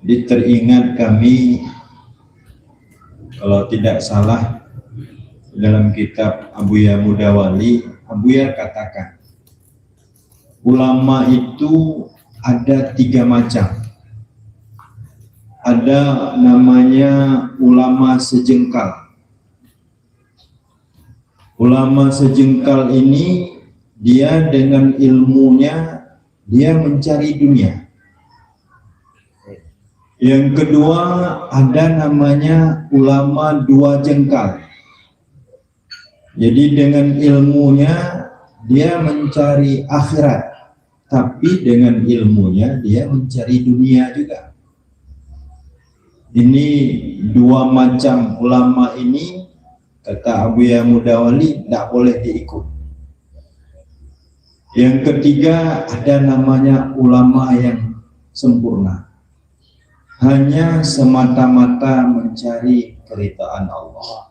Jadi teringat kami, kalau tidak salah dalam kitab Abuya Mudawali, Abuya katakan ulama itu ada 3 macam. Ada namanya ulama sejengkal. Ulama sejengkal ini dia dengan ilmunya dia mencari dunia. Yang kedua ada namanya ulama 2 jengkal. Jadi dengan ilmunya dia mencari akhirat, tapi dengan ilmunya dia mencari dunia juga. Ini 2 macam ulama ini, kata Abuya Mudawali, tidak boleh diikut. Yang ketiga ada namanya ulama yang sempurna, hanya semata-mata mencari keridhaan Allah.